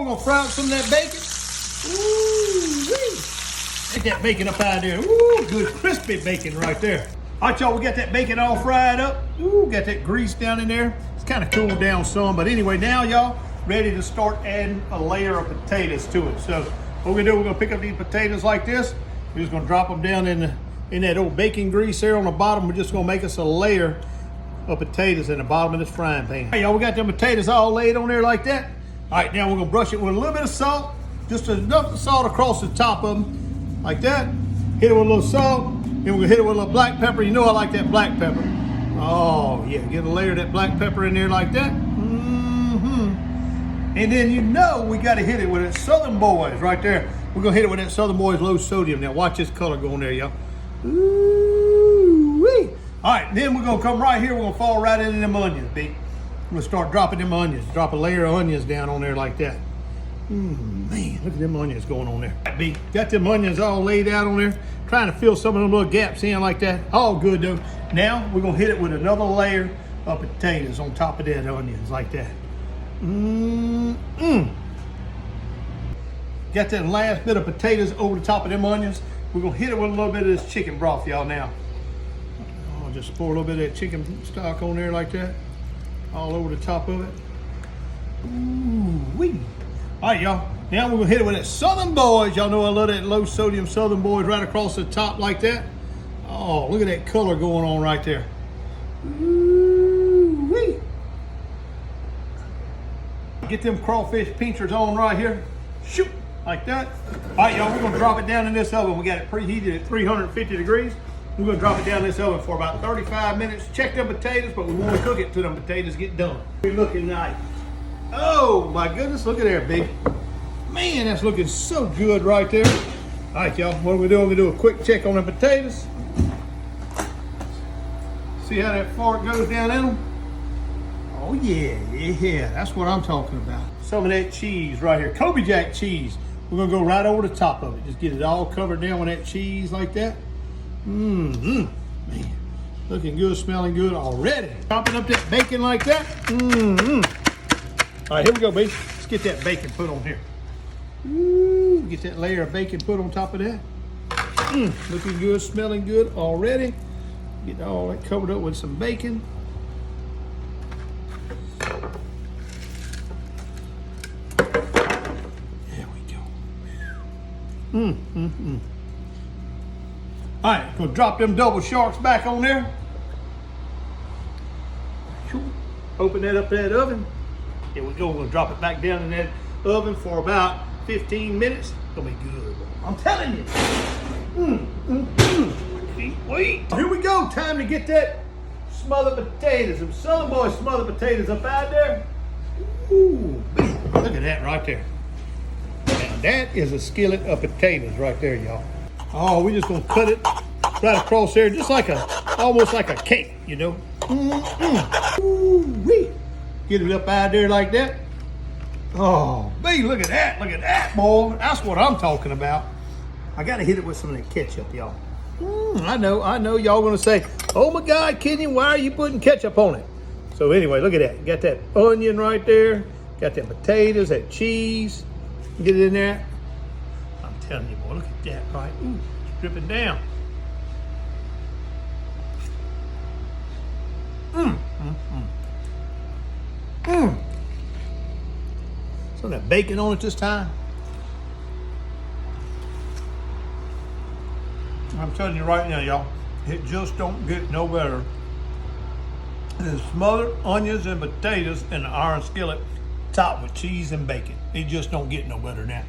we're gonna fry up some of that bacon. Ooh-wee. Get that bacon up out of there. Ooh, good crispy bacon right there. All right, y'all, we got that bacon all fried up. Ooh, got that grease down in there. It's kind of cooled down some, but anyway, now y'all ready to start adding a layer of potatoes to it. So what we're gonna do, we're gonna pick up these potatoes like this. We're just gonna drop them down in that old bacon grease there on the bottom. We're just gonna make us a layer of potatoes in the bottom of this frying pan. All right, y'all, we got them potatoes all laid on there like that. All right, now we're gonna brush it with a little bit of salt, just enough salt across the top of them, like that. Hit it with a little salt, then we're gonna hit it with a little black pepper. You know I like that black pepper. Oh yeah, get a layer of that black pepper in there like that. And then you know we gotta hit it with that Southern Boys right there. We're gonna hit it with that Southern Boys low sodium. Now watch this color go in there, y'all. Ooh-wee. All right, then we're gonna come right here. We're gonna fall right into them onions, B. We're gonna start dropping them onions. Drop a layer of onions down on there like that. Man, look at them onions going on there. All right, B, got them onions all laid out on there. Trying to fill some of them little gaps in like that. All good though. Now we're gonna hit it with another layer of potatoes on top of that onions like that. Got that last bit of potatoes over the top of them onions. We're gonna hit it with a little bit of this chicken broth, y'all, now. I'll just pour a little bit of that chicken stock on there like that. All over the top of it. Ooh-wee. All right, y'all. Now we're gonna hit it with that Southern Boys. Y'all know I love that low sodium Southern Boys right across the top like that. Oh, look at that color going on right there. Ooh-wee. Get them crawfish pinchers on right here. Shoot, like that. All right, y'all, we're gonna drop it down in this oven. We got it preheated at 350 degrees. We're gonna drop it down in this oven for about 35 minutes. Check them potatoes, but we wanna cook it till them potatoes get done. We're looking nice. Oh my goodness, look at there, big. Man, that's looking so good right there. All right, y'all, what are we doing? We're gonna do a quick check on the potatoes. See how that fork goes down in them? Oh yeah, that's what I'm talking about. Some of that cheese right here, Kobe Jack cheese. We're gonna go right over the top of it. Just get it all covered down with that cheese like that. Man, looking good, smelling good already. Chopping up that bacon like that. All right, here we go, baby. Let's get that bacon put on here. Ooh, get that layer of bacon put on top of that. Looking good, smelling good already. Get all that covered up with some bacon. There we go. All right, gonna drop them double sharks back on there. Open that up that oven. Here we go, we're gonna drop it back down in that oven for about 15 minutes. It's gonna be good, I'm telling you. Can't wait. Here we go, time to get that smothered potatoes, some Southern Boy smothered potatoes up out there. Ooh, man, look at that right there. Now that is a skillet of potatoes right there, y'all. Oh, we're just gonna cut it right across there, just like almost like a cake, you know. Ooh-wee. Get it up out there like that. Oh, baby, look at that, boy. That's what I'm talking about. I gotta hit it with some of that ketchup, y'all. I know y'all gonna say, oh my God, Kenyon, why are you putting ketchup on it? So anyway, look at that. Got that onion right there. Got that potatoes, that cheese. Get it in there. I'm telling you, boy, look at that, right? Ooh, it's dripping down. Some of that bacon on it this time. I'm telling you right now, y'all, it just don't get no better than smothered onions and potatoes in an iron skillet topped with cheese and bacon. It just don't get no better than that.